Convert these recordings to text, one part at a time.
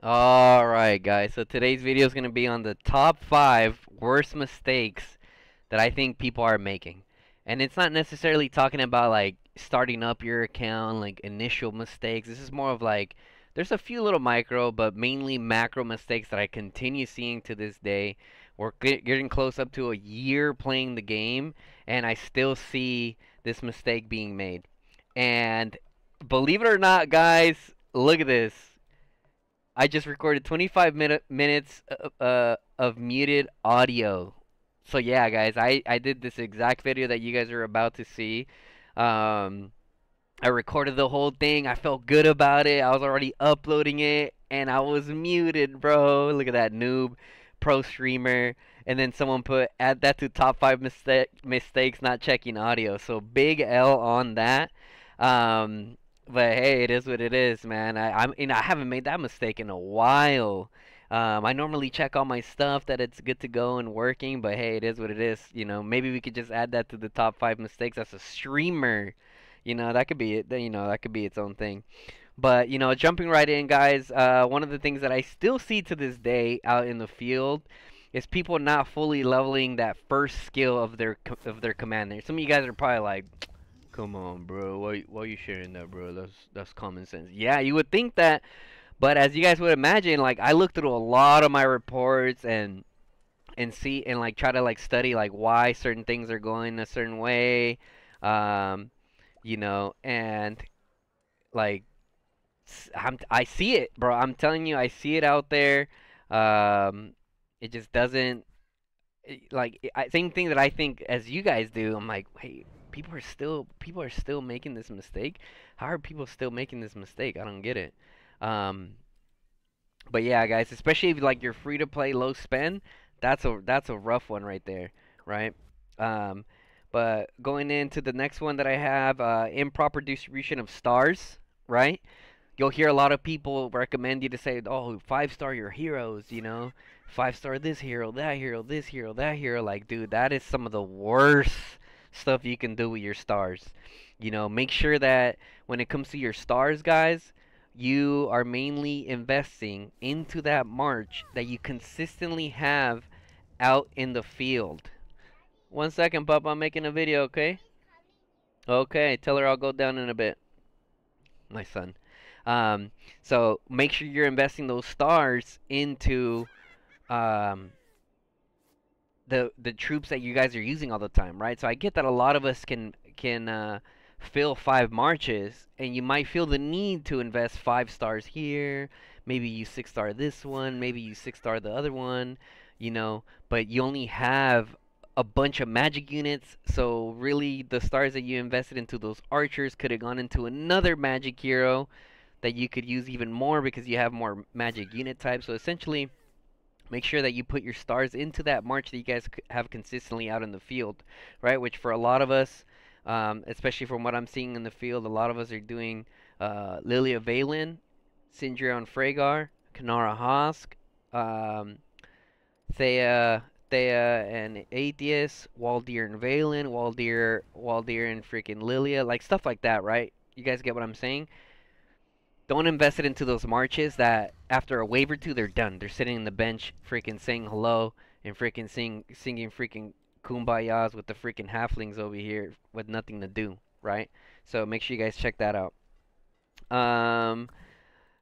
Alright guys, so today's video is going to be on the top 5 worst mistakes that I think people are making. And it's not necessarily talking about like starting up your account, like initial mistakes. This is more of like there's a few little micro, but mainly macro mistakes that I continue seeing to this day. We're getting close up to a year playing the game, and I still see this mistake being made. And believe it or not, guys, look at this. I just recorded 25 minutes of muted audio. So yeah, guys, I did this exact video that you guys are about to see. Um, I recorded the whole thing. I felt good about it. I was already uploading it, and I was muted, bro. Look at that noob, pro streamer. And then someone put add that to top 5 mistakes not checking audio. So big L on that. But hey, it is what it is, man. I haven't made that mistake in a while. I normally check all my stuff that it's good to go and working, but hey, it is what it is. Maybe we could just add that to the top 5 mistakes as a streamer. That could be it. That could be its own thing. But jumping right in, guys. One of the things that I still see to this day out in the field is people not fully leveling that first skill of their commander. Some of you guys are probably like, "Come on, bro. Why you sharing that, bro? That's common sense." Yeah, you would think that, but as you guys would imagine, like I looked through a lot of my reports and see and like try to like study like why certain things are going a certain way. Um, and like I see it, bro. I'm telling you, I see it out there. Um, it just doesn't same thing that I think as you guys do. I'm like, wait, people are still making this mistake. How are people still making this mistake? I don't get it. Um, but yeah, guys, especially if like you're free to play, low spend, that's a rough one right there, right? Um, but going into the next one that I have, improper distribution of stars, right? You'll hear a lot of people recommend you to say, "Oh, 5-star your heroes," 5-star this hero, that hero, this hero, that hero. Like, dude, that is some of the worst stuff you can do with your stars. Make sure that when it comes to your stars, guys, you are mainly investing into that march that you consistently have out in the field. 1 second, Papa, I'm making a video, okay? Okay, tell her I'll go down in a bit. My son. So make sure you're investing those stars into um, the troops that you guys are using all the time, right? So I get that a lot of us can fill 5 marches, and you might feel the need to invest 5 stars here. Maybe you 6-star this one, maybe you 6-star the other one, but you only have a bunch of magic units, so really the stars that you invested into those archers could have gone into another magic hero that you could use even more because you have more magic unit types. So essentially, make sure that you put your stars into that march that you guys have consistently out in the field, right? Which for a lot of us, especially from what I'm seeing in the field, a lot of us are doing Lilia Valen, Sindrion Frhagar, Kanara Hosk, um, Thea and Atheist, Waldir and Valen, Waldir and freaking Lilia, like stuff like that, right? You guys get what I'm saying? Don't invest it into those marches that after a wave or two they're done. They're sitting on the bench, freaking saying hello and freaking singing freaking kumbayas with the freaking halflings over here with nothing to do, right? So make sure you guys check that out. Um,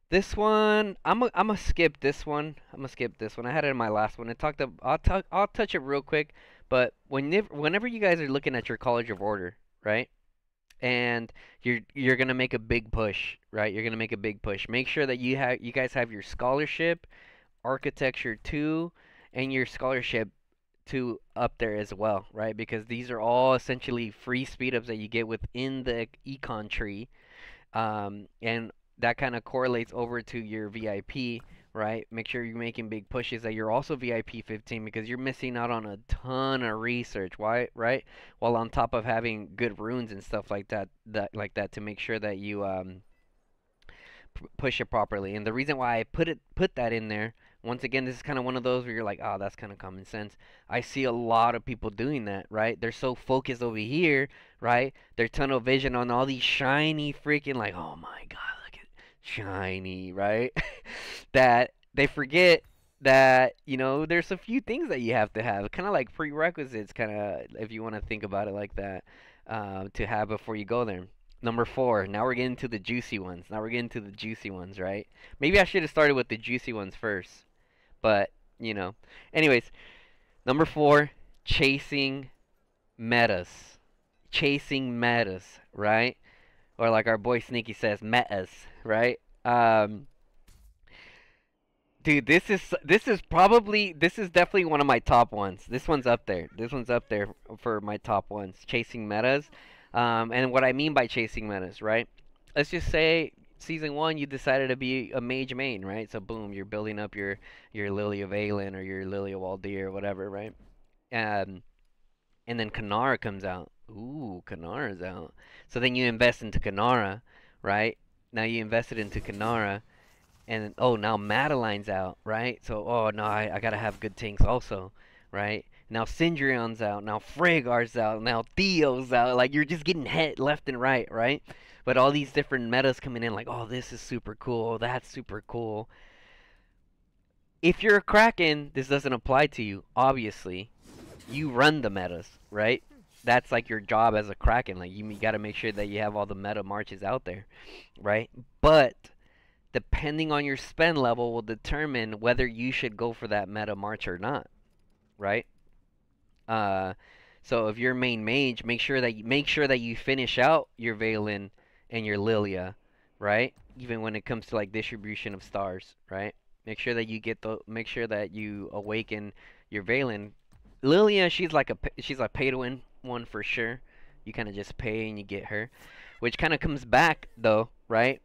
this one, I'm gonna skip this one. I'm gonna skip this one. I had it in my last one. I'll touch it real quick. But whenever you guys are looking at your College of Order, right? And you're gonna make a big push, right? You're gonna make a big push. Make sure that you guys have your scholarship, architecture 2, and your scholarship 2 up there as well, right? Because these are all essentially free speed ups that you get within the econ tree, and that kind of correlates over to your VIP, right? Make sure you're making big pushes that you're also VIP 15 because you're missing out on a ton of research. Why, right? While on top of having good runes and stuff like that to make sure that you push it properly. And the reason why I put that in there, once again, this is kind of one of those where you're like, oh, that's kind of common sense. I see a lot of people doing that, right? They're so focused over here, right? Their tunnel vision on all these shiny freaking like, oh my god, look at shiny, right? That they forget that, there's a few things that you have to have, kind of like prerequisites, kind of, if you want to think about it like that, to have before you go there. Number four, now we're getting to the juicy ones. Now we're getting to the juicy ones, right? Maybe I should have started with the juicy ones first, but, you know. Anyways, number four, chasing metas. Chasing metas, right? Or like our boy Sneaky says, metas, right? Dude, this is definitely one of my top ones. This one's up there. This one's up there for my top ones. Chasing metas. And what I mean by chasing metas, right? Let's just say season one you decided to be a mage main, right? So boom, you're building up your Lily of Aelin or your Lily of Waldir or whatever, right? Um, and then Kanara comes out. Ooh, Kanara's out. So then you invest into Kanara, right? Now you invested into Kanara, and oh, now Madeline's out, right? So oh no, I gotta have good tanks also, right? Now Syndreon's out, now Freygar's out, now Theo's out. Like you're just getting hit left and right, right? But all these different metas coming in, like oh this is super cool, that's super cool. If you're a Kraken, this doesn't apply to you, obviously. You run the metas, right? That's like your job as a Kraken. Like you got to make sure that you have all the meta marches out there, right? But depending on your spend level will determine whether you should go for that meta march or not, right? Uh, so if you're main mage, make sure that you finish out your Valen and your Lilia, right? Even when it comes to like distribution of stars, right? Make sure that you awaken your Valen. Lilia, she's a pay to win one for sure. You kind of just pay and you get her, which kind of comes back though, right?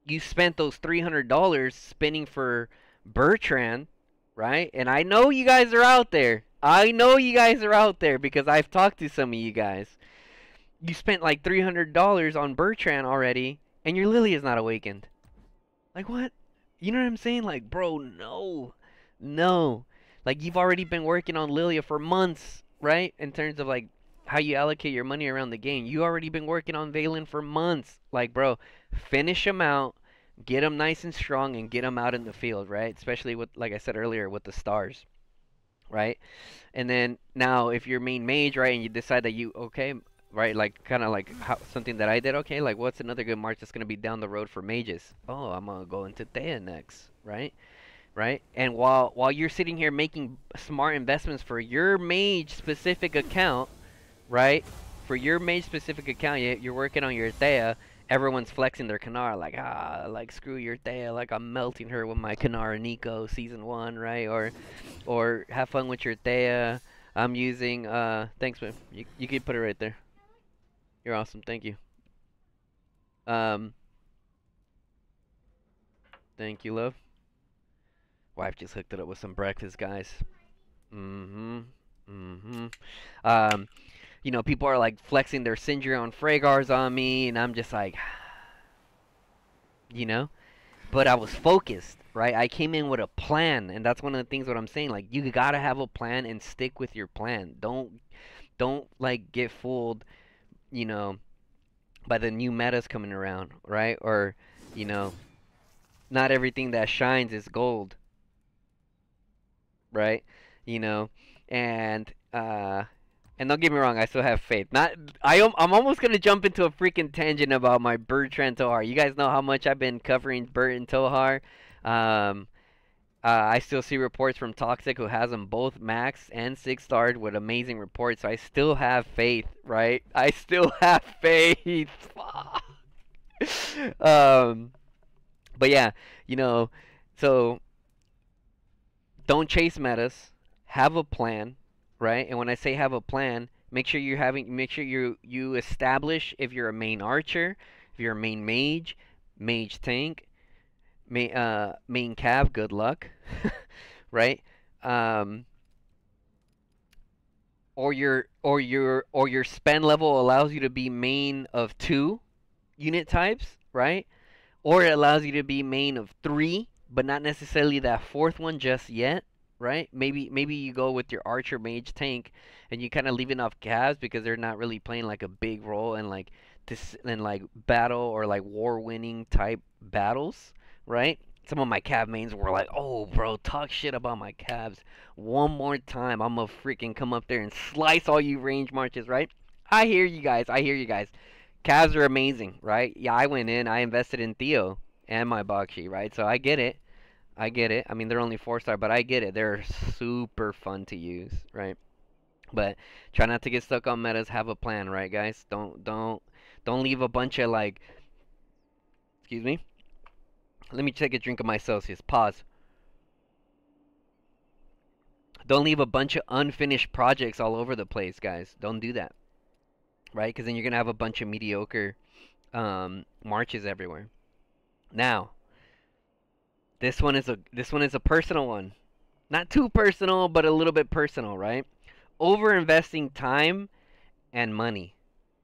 You spent those $300 spending for Bertrand, right? And I know you guys are out there. I know you guys are out there because I've talked to some of you guys. You spent like $300 on Bertrand already, and your Lily is not awakened. Like what? You know what I'm saying? Like, bro, no, no. Like you've already been working on Lilia for months, right? In terms of like how you allocate your money around the game, you already been working on Valen for months. Like, bro, finish them out, get them nice and strong, and get them out in the field, right? Especially with, like I said earlier, with the stars, right? And then now, if you're main mage, right, and you decide that you okay, right, like kind of like something that I did, okay, like what's another good march that's gonna be down the road for mages? Oh, I'm gonna go into Thea next, right? Right? And while you're sitting here making smart investments for your mage specific account, right? For your mage specific account, you're working on your Thea. Everyone's flexing their Kanara, like screw your Thea, like I'm melting her with my Kanara Nico season one, right? Or have fun with your Thea. I'm using thanks man. You can put it right there. You're awesome, thank you. Um thank you, love. Wife just hooked it up with some breakfast, guys. Mm-hmm. Mm-hmm. Um, people are like flexing their Syndreon Fragars on me, and I'm just like, you know. But I was focused, right? I came in with a plan, and that's one of the things what I'm saying. Like, you gotta have a plan and stick with your plan. Don't like get fooled, you know, by the new metas coming around, right? Or, you know, not everything that shines is gold, right? You know, and and don't get me wrong, I still have faith. I'm almost gonna jump into a freaking tangent about my Bertrand Tohar. You guys know how much I've been covering Bert and Tohar. Um, I still see reports from Toxic who has them both max and 6-starred with amazing reports. So I still have faith, right? I still have faith. um, but yeah, so don't chase metas. Have a plan, right? And when I say have a plan, make sure you establish if you're a main archer, if you're a main mage, mage tank, main cav, good luck, right? Um, or your spend level allows you to be main of 2 unit types, right? Or it allows you to be main of 3, but not necessarily that fourth one just yet, right? Maybe you go with your archer mage tank and you kind of leaving off calves because they're not really playing like a big role in like this in like battle or like war winning type battles, right? Some of my cav mains were like, "Oh, bro, talk shit about my calves one more time. I'm gonna freaking come up there and slice all you range marches, right?" I hear you guys. I hear you guys. Calves are amazing, right? Yeah, I went in. I invested in Theo and my Bakshi, right? So I get it. I get it. I mean, they're only 4 star, but I get it. They're super fun to use, right? But try not to get stuck on metas. Have a plan, right, guys? Don't leave a bunch of like. Excuse me. Let me take a drink of my Celsius. Pause. Don't leave a bunch of unfinished projects all over the place, guys. Don't do that, right? Because then you're gonna have a bunch of mediocre marches everywhere. Now, this one is a personal one. Not too personal, but a little bit personal, right? Over investing time and money,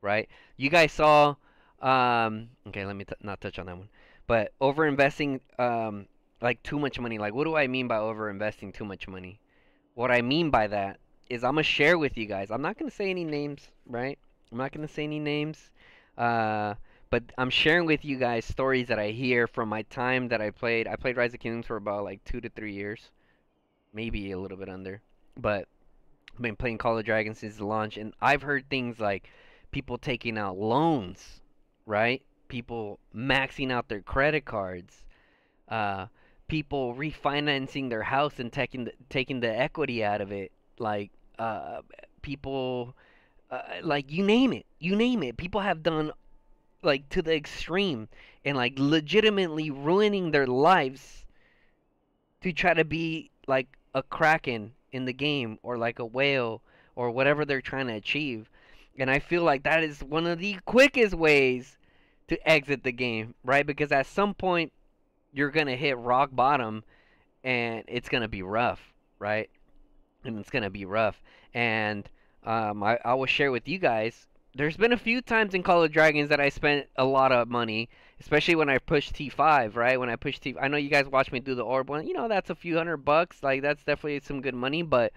right? You guys saw, okay, let me not touch on that one, but over investing, like too much money. Like, what do I mean by over investing too much money? What I mean by that is I'm gonna share with you guys. I'm not gonna say any names, right? I'm not gonna say any names, uh, but I'm sharing with you guys stories that I hear from my time that I played. I played Rise of Kingdoms for about like 2 to 3 years, maybe a little bit under, but I've been playing Call of Dragons since the launch, and I've heard things like people taking out loans, right? People maxing out their credit cards, uh, people refinancing their house and taking the equity out of it, like people, like you name it. People have done like to the extreme and like legitimately ruining their lives to try to be like a kraken in the game or like a whale or whatever they're trying to achieve. And I feel like that is one of the quickest ways to exit the game, right? Because at some point you're going to hit rock bottom and it's going to be rough, right? And it's gonna be rough. And I will share with you guys. There's been a few times in Call of Dragons that I spent a lot of money, especially when I pushed T5, right? When I pushed T, I know you guys watch me do the orb one. You know that's a few $100. Like that's definitely some good money. But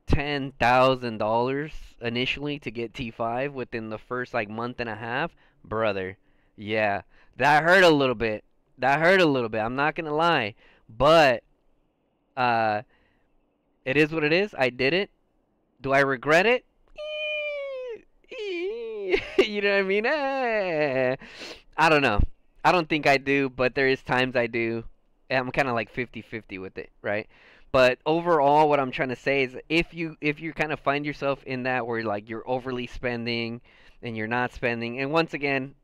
$10,000 initially to get T5 within the first like month and a half, brother. Yeah, that hurt a little bit. That hurt a little bit. I'm not gonna lie, but uh, it is what it is. I did it. Do I regret it? You know what I mean? I don't know. I don't think I do, but there is times I do. And I'm kind of like 50-50 with it, right? But overall, what I'm trying to say is if you kind of find yourself in that where like you're overly spending and you're not spending, and once again,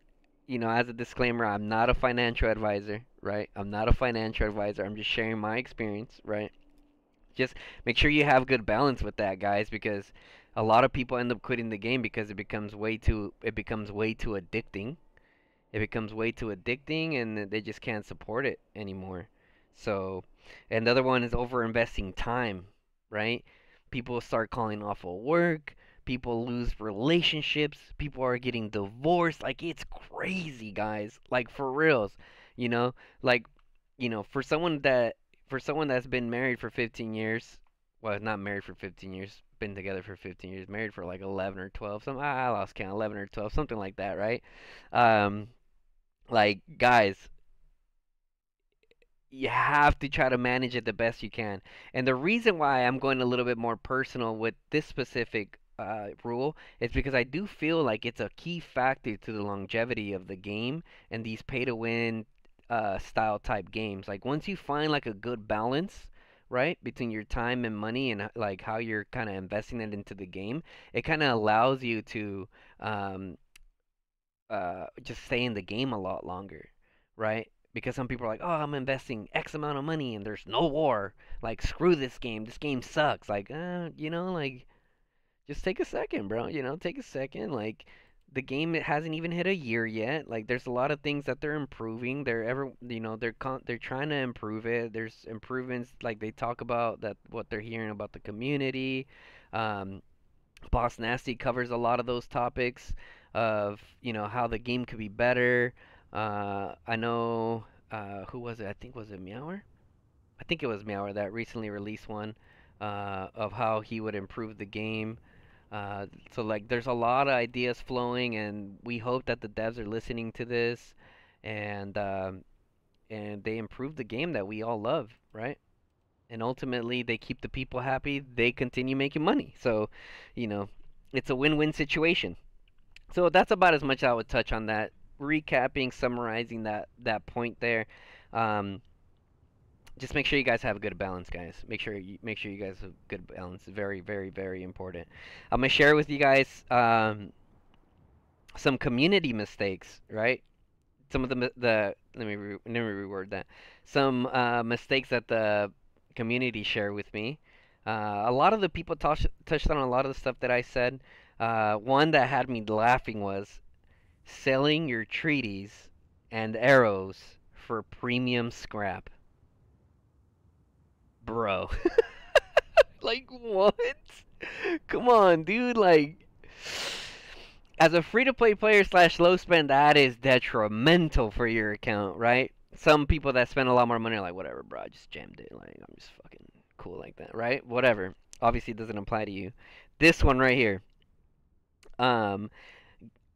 as a disclaimer, I'm not a financial advisor, right? I'm not a financial advisor. I'm just sharing my experience, right? Just make sure you have good balance with that, guys, because a lot of people end up quitting the game because it becomes way too addicting. It becomes way too addicting and they just can't support it anymore. So, and the other one is over investing time, right? People start calling off of work, people lose relationships, people are getting divorced. Like it's crazy, guys. Like for reals, you know? Like, for someone that's been married for 15 years, well, not married for 15 years, been together for 15 years, married for like 11 or 12, I lost count, 11 or 12, something like that, right? Um, like, guys, you have to try to manage it the best you can. And the reason why I'm going a little bit more personal with this specific rule is because I do feel like it's a key factor to the longevity of the game and these pay to win style type games. Like once you find like a good balance, right, between your time and money and like how you're kind of investing it into the game, it kind of allows you to um, just stay in the game a lot longer, right? Because some people are like, "Oh, I'm investing X amount of money and there's no war. Like, screw this game. This game sucks." Like, like just take a second, bro. Take a second. Like, the game it hasn't even hit a year yet. Like, there's a lot of things that they're improving. They're trying to improve it. There's improvements like they talk about that what they're hearing about the community. Um, Boss Nasty covers a lot of those topics of, how the game could be better. I know, who was it? I think was it Meower? I think it was Meower that recently released one of how he would improve the game. So like there's a lot of ideas flowing, and we hope that the devs are listening to this, and they improve the game that we all love, right? And ultimately they keep the people happy, they continue making money. So, you know, it's a win-win situation. So that's about as much I would touch on that. Recapping, summarizing that point there. Um, just make sure you guys have a good balance, guys. Make sure you guys have good balance. Very, very, very important. I'm gonna share with you guys some community mistakes, right? Some of the let me reword that. Some mistakes that the community share with me. A lot of the people touched on a lot of the stuff that I said. One that had me laughing was selling your treaties and arrows for premium scrap. Bro, like what? Come on, dude. Like, as a free to play player slash low spend, that is detrimental for your account, right? Some people that spend a lot more money are like, whatever, bro, I just jammed it. Like, I'm just fucking cool like that, right? Whatever. Obviously, it doesn't apply to you. This one right here, um,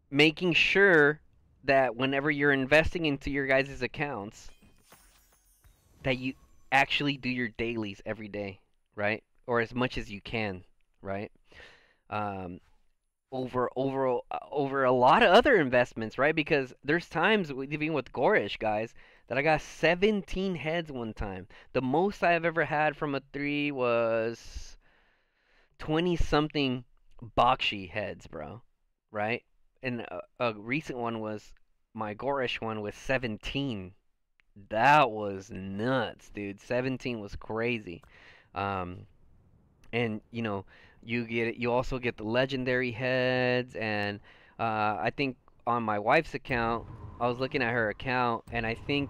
making sure that whenever you're investing into your guys' accounts, that you actually do your dailies every day, right? Or as much as you can, right? Um, over a lot of other investments, right? Because there's times even with Gorish guys that I got 17 heads one time. The most I've ever had from a three was 20 something Bakshi heads, bro. Right? And a recent one was my Gorish one was 17. That was nuts, dude. 17 was crazy. Um, and you also get the legendary heads, and I think on my wife's account, I was looking at her account, and I think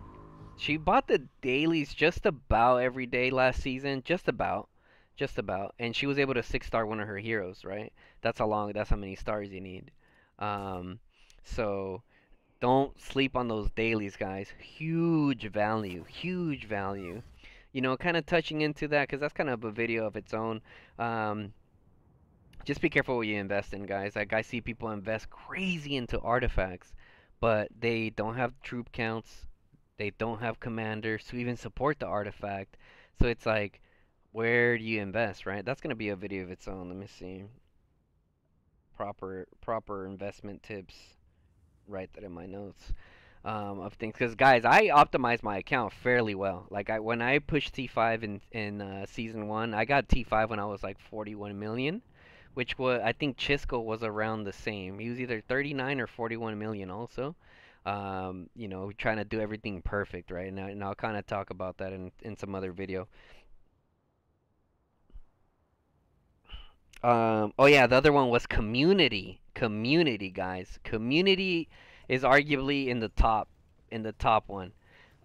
she bought the dailies just about every day last season, just about, and she was able to 6-star one of her heroes, right? That's how many stars you need. um, so don't sleep on those dailies, guys. Huge value, huge value. Kind of touching into that because that's kind of a video of its own. Um, just be careful what you invest in, guys. Like I see people invest crazy into artifacts, but they don't have troop counts. They don't have commanders to even support the artifact. So it's like, where do you invest, right? That's gonna be a video of its own. Let me see. Proper investment tips. Write that in my notes. Of things, because guys, I optimized my account fairly well. Like when I pushed T5 in season one, I got T5 when I was like 41 million, which was, I think Chisco was around the same. He was either 39 or 41 million also. Trying to do everything perfect, right? And I'll kind of talk about that in some other video. Oh yeah, the other one was community. Community, guys. Community is arguably in the top one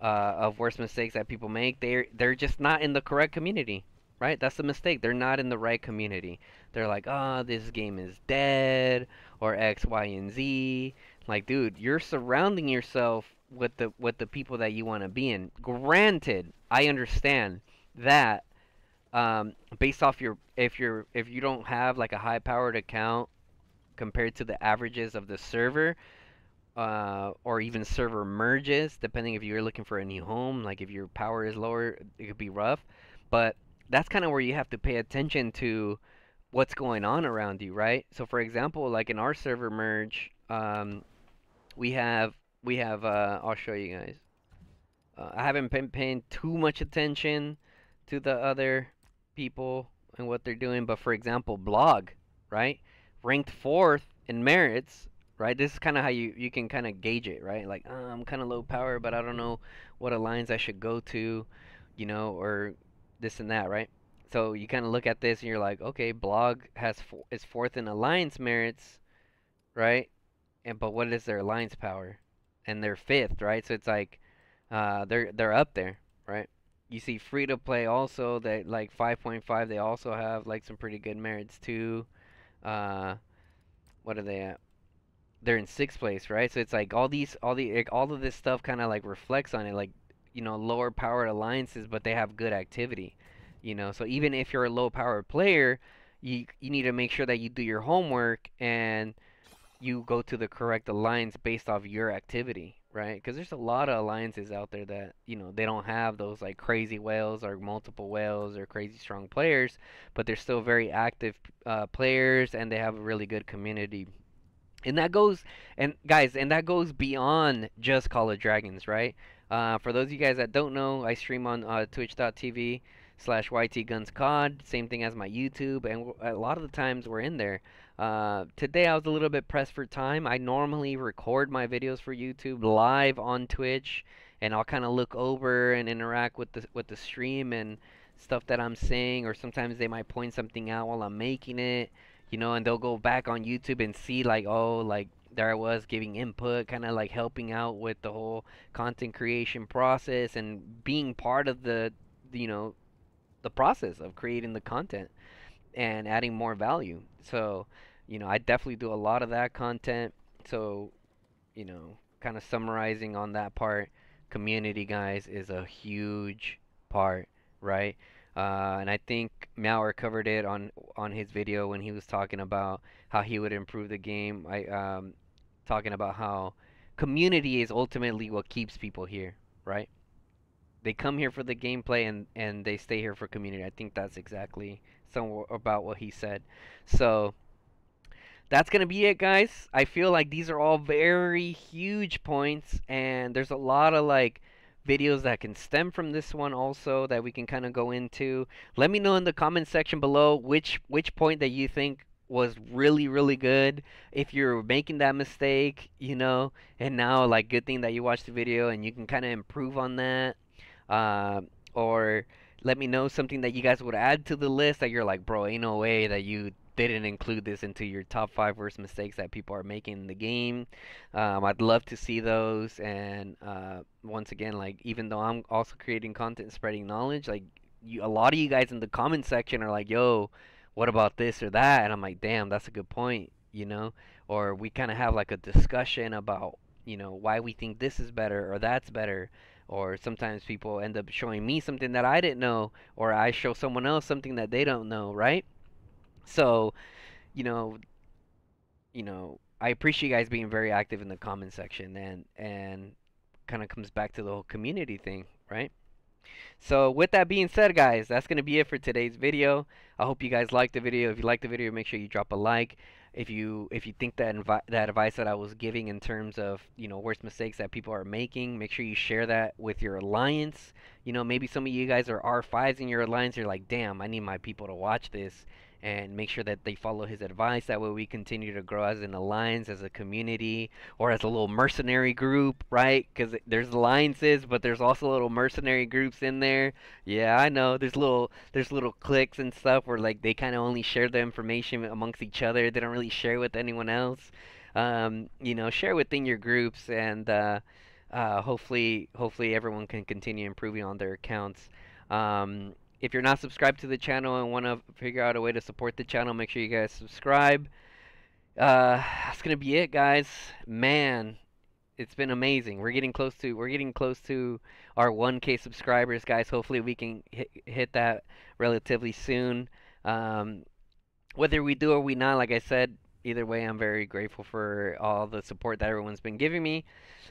of worst mistakes that people make. They're just not in the correct community, right? That's the mistake. They're not in the right community. They're like, oh, this game is dead, or X, Y, and Z. Like, dude, you're surrounding yourself with the people that you want to be in. Granted, I understand that based off if you don't have like a high powered account compared to the averages of the server, or even server merges, depending if you're looking for a new home, like if your power is lower, it could be rough. But that's kind of where you have to pay attention to what's going on around you, right? So for example, like in our server merge, we have I'll show you guys. I haven't been paying too much attention to the other people and what they're doing, but for example, Blog, right? Ranked fourth in merits, right? This is kind of how you can kind of gauge it, right? Like, I'm kind of low power, but I don't know what alliance I should go to, or this and that, right? So you kind of look at this and you're like, okay, Blog is fourth in alliance merits, right? But what is their alliance power? And they're fifth, right? So it's like, they're up there, right? You see free to play also, that like 5.5, they also have like some pretty good merits too. Uh, what are they at? They're in sixth place, right? So it's like all of this stuff kind of like reflects on it, like lower powered alliances, but they have good activity. So even if you're a low powered player, you need to make sure that you do your homework and you go to the correct alliance based off your activity, right? Because there's a lot of alliances out there that, they don't have those like crazy whales or multiple whales or crazy strong players, but they're still very active players and they have a really good community. And that goes, and guys, and that goes beyond just Call of Dragons, right? For those of you guys that don't know, I stream on twitch.tv/YTGunsCOD, same thing as my YouTube, and a lot of the times we're in there. Today I was a little bit pressed for time. I normally record my videos for YouTube live on Twitch, and I'll kind of look over and interact with the stream and stuff that I'm saying, or sometimes they might point something out while I'm making it, and they'll go back on YouTube and see like, oh, like there I was giving input, kind of like helping out with the whole content creation process and being part of you know, the process of creating the content and adding more value. So, I definitely do a lot of that content. So, kind of summarizing on that part, community, guys, is a huge part, right? And I think Mauer covered it on his video when he was talking about how he would improve the game. Talking about how community is ultimately what keeps people here, right? They come here for the gameplay and they stay here for community. I think that's exactly some about what he said. So that's gonna be it, guys. I feel like these are all very huge points, and there's a lot of like videos that can stem from this one also that we can kind of go into. Let me know in the comment section below which point that you think was really really good. If you're making that mistake, and now like good thing that you watched the video and you can kind of improve on that. Uh, or let me know something that you guys would add to the list that you're like, bro, ain't no way that you didn't include this into your top five worst mistakes that people are making in the game. I'd love to see those. And once again, like even though I'm also creating content, and spreading knowledge, like a lot of you guys in the comment section are like, yo, what about this or that? And I'm like, damn, that's a good point, Or we kind of have like a discussion about, why we think this is better or that's better. Or sometimes people end up showing me something that I didn't know, or I show someone else something that they don't know, right? So, you know, I appreciate you guys being very active in the comment section, and kind of comes back to the whole community thing, right? So with that being said, guys, that's going to be it for today's video. I hope you guys liked the video. If you liked the video, make sure you drop a like. If you think that advice that I was giving in terms of, worst mistakes that people are making, make sure you share that with your alliance. Maybe some of you guys are R5s in your alliance. You're like, damn, I need my people to watch this, and make sure that they follow his advice. That way we continue to grow as an alliance, as a community, or as a little mercenary group, right? Because there's alliances, but there's also little mercenary groups in there. Yeah, I know. There's little cliques and stuff where like they kind of only share the information amongst each other. They don't really share with anyone else. Share within your groups, and hopefully everyone can continue improving on their accounts. If you're not subscribed to the channel and want to figure out a way to support the channel, make sure you guys subscribe. That's gonna be it, guys. Man, it's been amazing. We're getting close to our 1K subscribers, guys. Hopefully we can hit that relatively soon. Um, Whether we do or we not, like I said, either way, I'm very grateful for all the support that everyone's been giving me.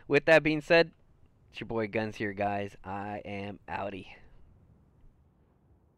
With that being said, it's your boy Guns here, guys. I am outie.